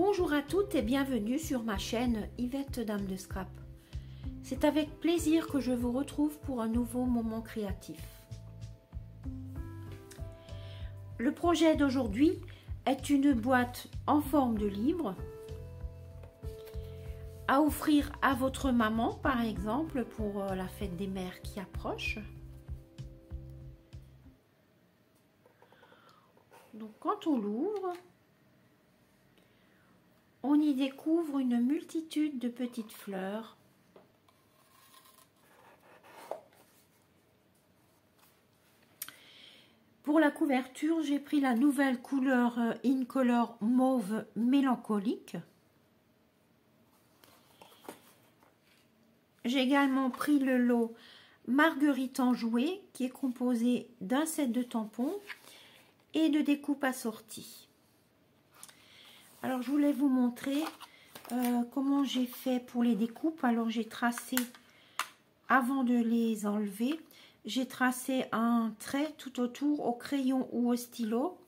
Bonjour à toutes et bienvenue sur ma chaîne Yvette Dame de Scrap. C'est avec plaisir que je vous retrouve pour un nouveau moment créatif. Le projet d'aujourd'hui est une boîte en forme de livre à offrir à votre maman par exemple pour la fête des mères qui approche. Donc quand on l'ouvre, on y découvre une multitude de petites fleurs. Pour la couverture, j'ai pris la nouvelle couleur Incolor mauve mélancolique. J'ai également pris le lot Marguerite Enjouée qui est composé d'un set de tampons et de découpes assorties. Alors je voulais vous montrer comment j'ai fait pour les découpes. Alors j'ai tracé, avant de les enlever, j'ai tracé un trait tout autour au crayon ou au stylo,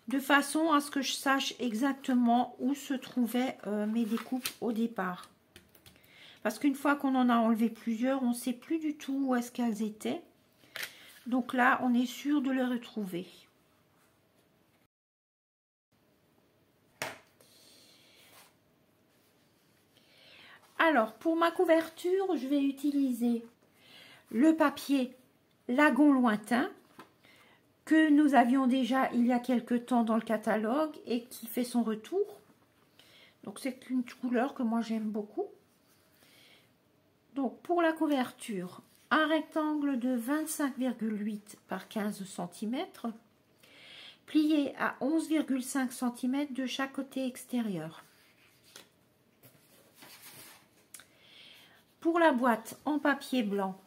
de façon à ce que je sache exactement où se trouvaient mes découpes au départ. Parce qu'une fois qu'on en a enlevé plusieurs, on ne sait plus du tout où est-ce qu'elles étaient. Donc là, on est sûr de les retrouver. Alors, pour ma couverture, je vais utiliser le papier Lagon Lointain que nous avions déjà il y a quelque temps dans le catalogue et qui fait son retour. Donc, c'est une couleur que moi j'aime beaucoup. Donc, pour la couverture, un rectangle de 25,8 par 15 cm, plié à 11,5 cm de chaque côté extérieur. Pour la boîte en papier blanc,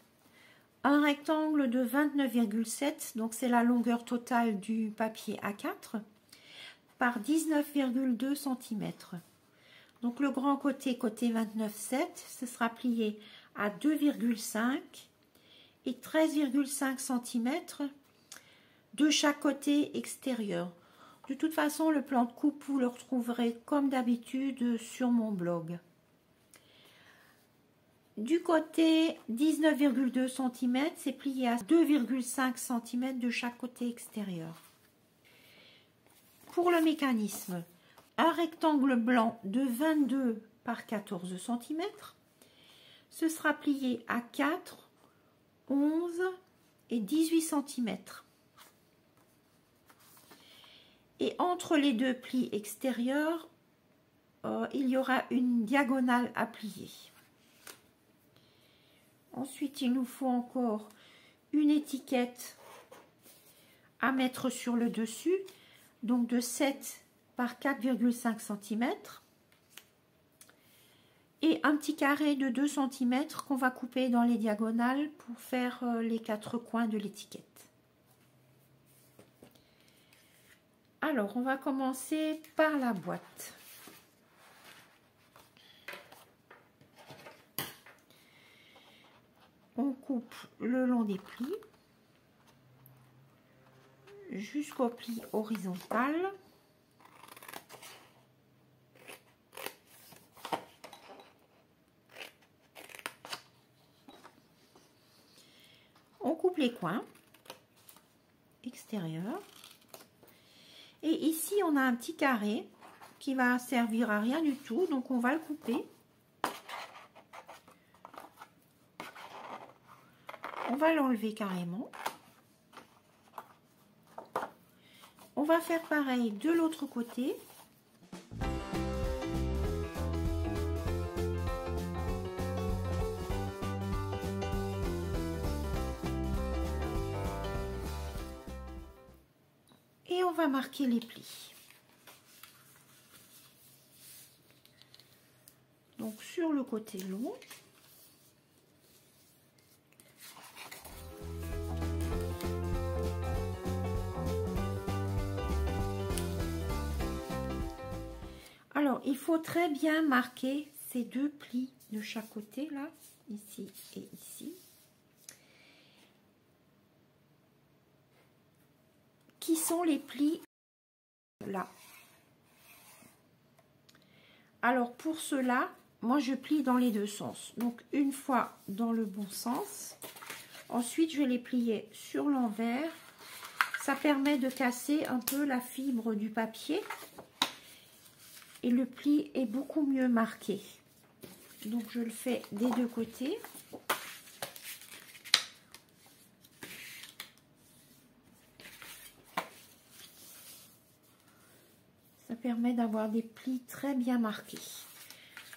un rectangle de 29,7, donc c'est la longueur totale du papier A4, par 19,2 cm. Donc le grand côté 29,7, ce sera plié à 2,5 et 13,5 cm de chaque côté extérieur. De toute façon, le plan de coupe, vous le retrouverez comme d'habitude sur mon blog. Du côté 19,2 cm, c'est plié à 2,5 cm de chaque côté extérieur. Pour le mécanisme, un rectangle blanc de 22 par 14 cm, ce sera plié à 4, 11 et 18 cm. Et entre les deux plis extérieurs, il y aura une diagonale à plier. Ensuite, il nous faut encore une étiquette à mettre sur le dessus, donc de 7 par 4,5 cm. Et un petit carré de 2 cm qu'on va couper dans les diagonales pour faire les 4 coins de l'étiquette. Alors, on va commencer par la boîte. On coupe le long des plis jusqu'au pli horizontal. On coupe les coins extérieurs. Et ici, on a un petit carré qui va servir à rien du tout. Donc, on va le couper. On va l'enlever carrément. On va faire pareil de l'autre côté. Et on va marquer les plis. Donc sur le côté long. Alors, il faut très bien marquer ces deux plis de chaque côté, là, ici et ici, qui sont les plis là. Alors pour cela, moi je plie dans les deux sens. Donc une fois dans le bon sens. Ensuite je vais les plier sur l'envers. Ça permet de casser un peu la fibre du papier. Et le pli est beaucoup mieux marqué. Donc je le fais des deux côtés. Ça permet d'avoir des plis très bien marqués.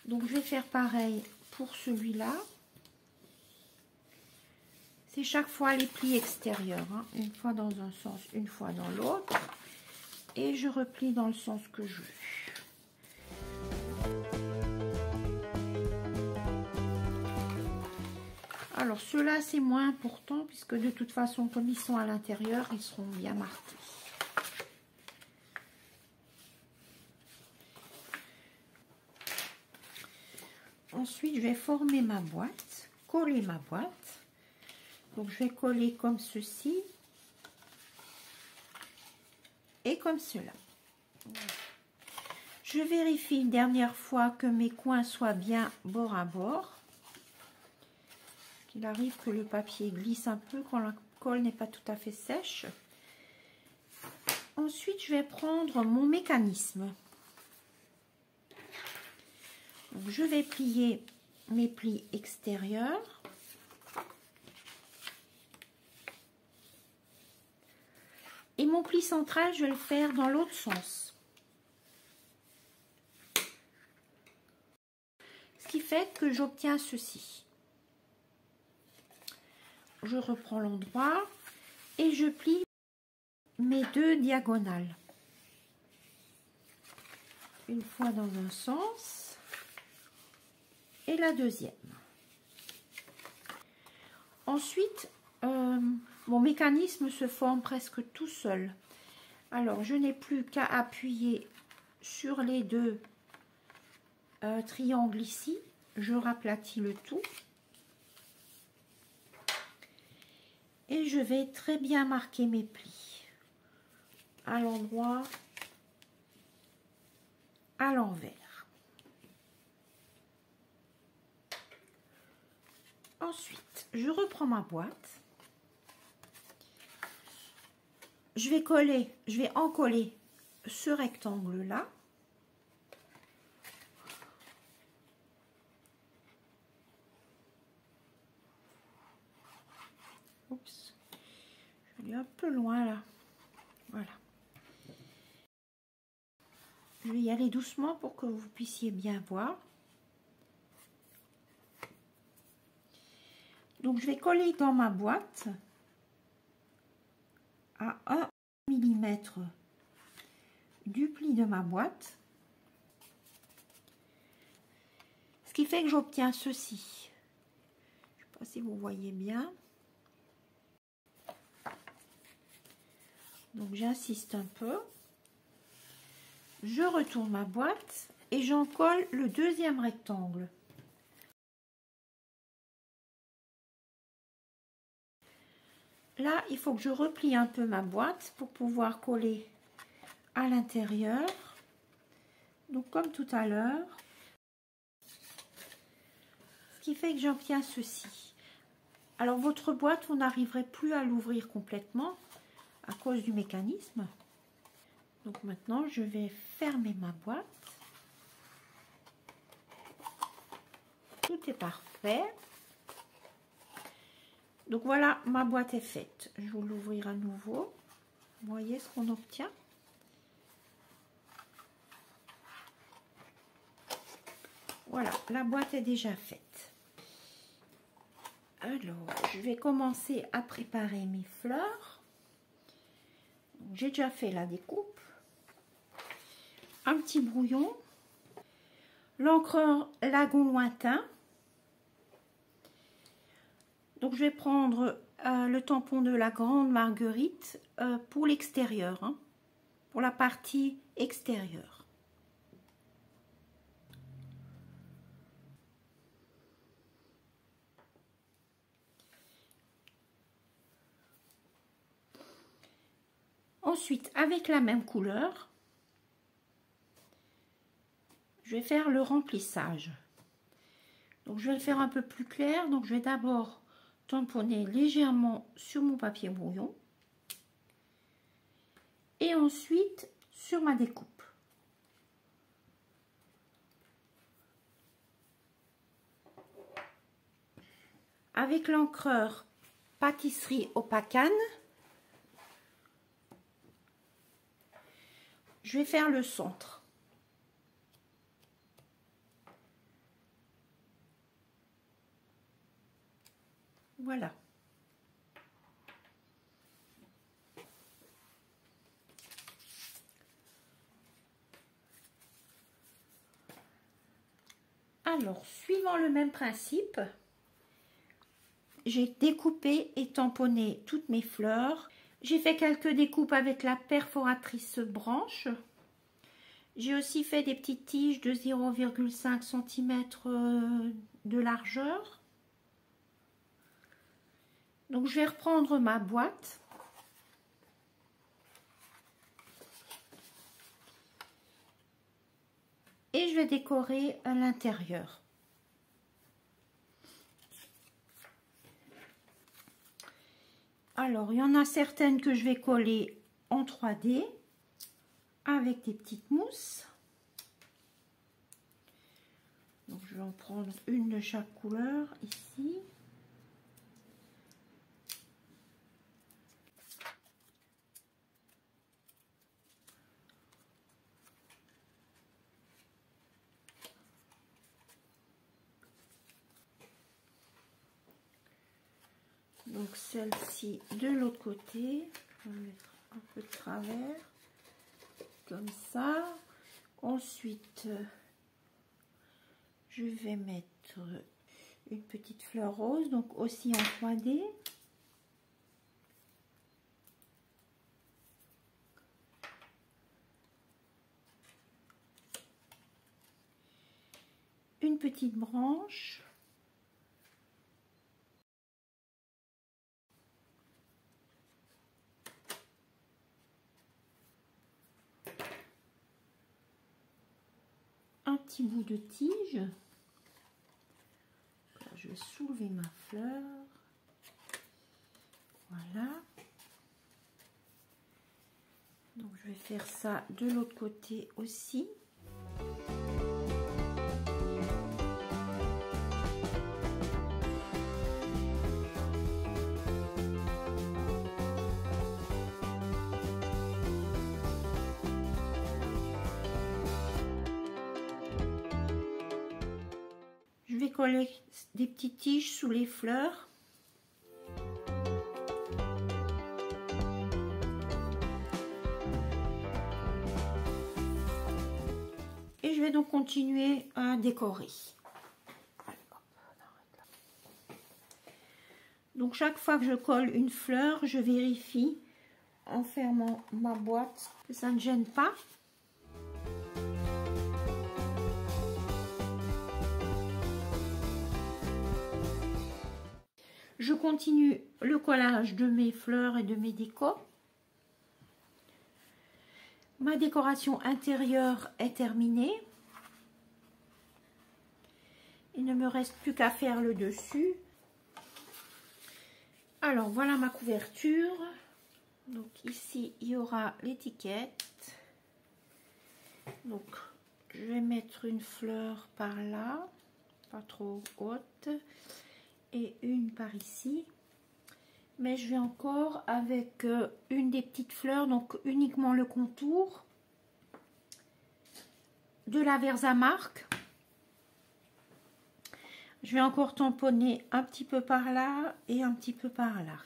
Donc je vais faire pareil pour celui-là. C'est chaque fois les plis extérieurs, hein. Une fois dans un sens, une fois dans l'autre. Et je replie dans le sens que je veux. Alors ceux-là c'est moins important puisque de toute façon comme ils sont à l'intérieur, ils seront bien marqués. Ensuite je vais former ma boîte, coller ma boîte. Donc je vais coller comme ceci et comme cela. Je vérifie une dernière fois que mes coins soient bien bord à bord. Il arrive que le papier glisse un peu quand la colle n'est pas tout à fait sèche. Ensuite, je vais prendre mon mécanisme. Donc, je vais plier mes plis extérieurs. Et mon pli central, je vais le faire dans l'autre sens. Ce qui fait que j'obtiens ceci. Je reprends l'endroit et je plie mes deux diagonales. Une fois dans un sens et la deuxième. Ensuite, mon mécanisme se forme presque tout seul. Alors, je n'ai plus qu'à appuyer sur les deux triangles ici. Je raplatis le tout. Et je vais très bien marquer mes plis à l'endroit, à l'envers. Ensuite, je reprends ma boîte. Je vais encoller ce rectangle-là. Oups, je vais un peu loin là. Voilà. Je vais y aller doucement pour que vous puissiez bien voir. Donc je vais coller dans ma boîte à 1 mm du pli de ma boîte. Ce qui fait que j'obtiens ceci. Je ne sais pas si vous voyez bien. Donc j'insiste un peu. Je retourne ma boîte et j'en colle le deuxième rectangle. Là, il faut que je replie un peu ma boîte pour pouvoir coller à l'intérieur. Donc comme tout à l'heure. Ce qui fait que j'obtiens ceci. Alors votre boîte, vous n'arriverez plus à l'ouvrir complètement à cause du mécanisme. Donc maintenant, je vais fermer ma boîte. Tout est parfait. Donc voilà, ma boîte est faite. Je vais l'ouvrir à nouveau. Vous voyez ce qu'on obtient. Voilà, la boîte est déjà faite. Alors, je vais commencer à préparer mes fleurs. J'ai déjà fait la découpe. Un petit brouillon. L'encreur Lagon Lointain. Donc je vais prendre le tampon de la Grande Marguerite pour l'extérieur, hein, pour la partie extérieure. Ensuite, avec la même couleur, je vais faire le remplissage. Donc je vais le faire un peu plus clair. Donc je vais d'abord tamponner légèrement sur mon papier brouillon et ensuite sur ma découpe. Avec l'encreur pâtisserie Opacane, je vais faire le centre. Voilà. Alors, suivant le même principe, j'ai découpé et tamponné toutes mes fleurs. J'ai fait quelques découpes avec la perforatrice branche. J'ai aussi fait des petites tiges de 0,5 cm de largeur. Donc je vais reprendre ma boîte. Et je vais décorer à l'intérieur. Alors, il y en a certaines que je vais coller en 3D avec des petites mousses. Donc, je vais en prendre une de chaque couleur ici. Donc, celle-ci de l'autre côté. Je vais mettre un peu de travers. Comme ça. Ensuite, je vais mettre une petite fleur rose, donc aussi en 3D. Une petite branche. Un petit bout de tige. Là, je vais soulever ma fleur. Voilà. Donc je vais faire ça de l'autre côté aussi. Je vais coller des petites tiges sous les fleurs. Et je vais donc continuer à décorer. Donc chaque fois que je colle une fleur, je vérifie en fermant ma boîte que ça ne gêne pas. Je continue le collage de mes fleurs et de mes décos. Ma décoration intérieure est terminée. Il ne me reste plus qu'à faire le dessus. Alors voilà ma couverture. Donc ici il y aura l'étiquette. Donc je vais mettre une fleur par là, pas trop haute, et une par ici. Mais je vais encore avec une des petites fleurs, donc uniquement le contour de la Versamark. Je vais encore tamponner un petit peu par là et un petit peu par là.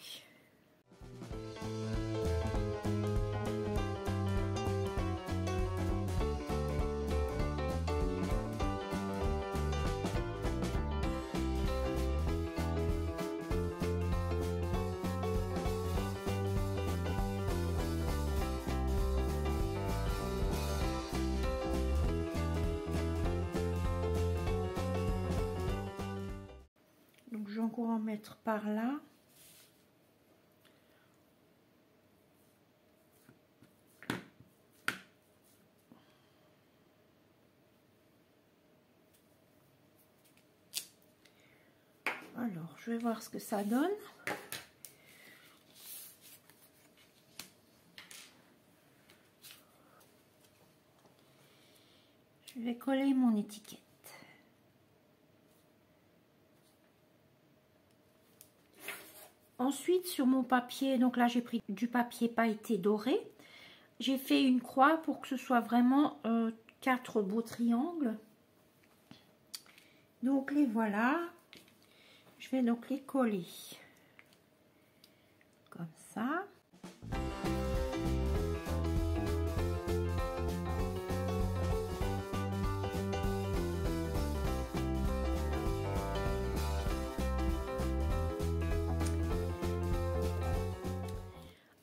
Donc je vais encore en mettre par là. je vais voir ce que ça donne. Je vais coller mon étiquette. Ensuite, sur mon papier, donc là j'ai pris du papier pailleté doré. J'ai fait une croix pour que ce soit vraiment 4 beaux triangles. Donc les voilà. Je vais donc les coller comme ça.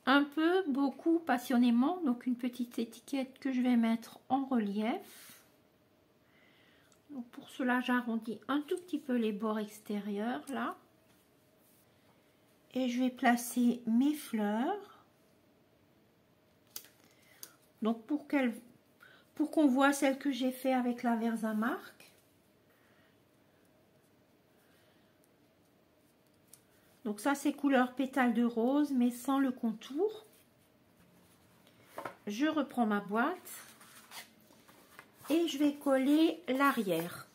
Un peu, beaucoup, passionnément. Donc une petite étiquette que je vais mettre en relief. Donc pour cela, j'arrondis un tout petit peu les bords extérieurs là. Et je vais placer mes fleurs. Donc pour qu'on voit celle que j'ai fait avec la Versamark. Donc ça c'est couleur pétale de rose mais sans le contour. Je reprends ma boîte et je vais coller l'arrière.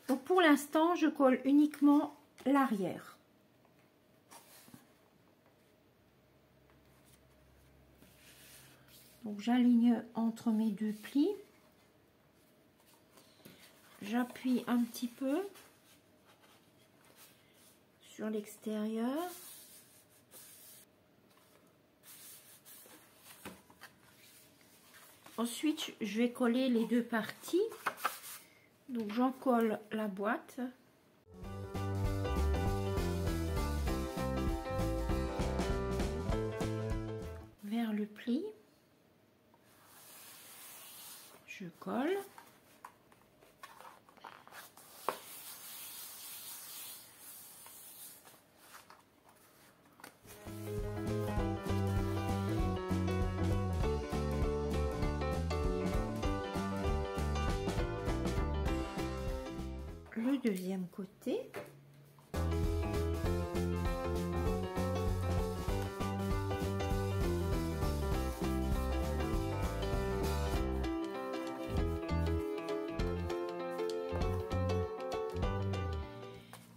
Donc pour l'instant je colle uniquement l'arrière. Donc j'aligne entre mes deux plis. J'appuie un petit peu sur l'extérieur. Ensuite, je vais coller les deux parties. Donc, j'en colle la boîte. Vers le pli. Je colle. Le deuxième côté.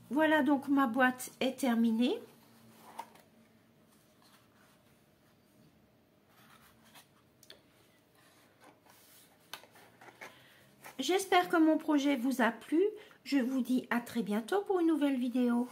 Voilà, donc ma boîte est terminée. J'espère que mon projet vous a plu. Je vous dis à très bientôt pour une nouvelle vidéo.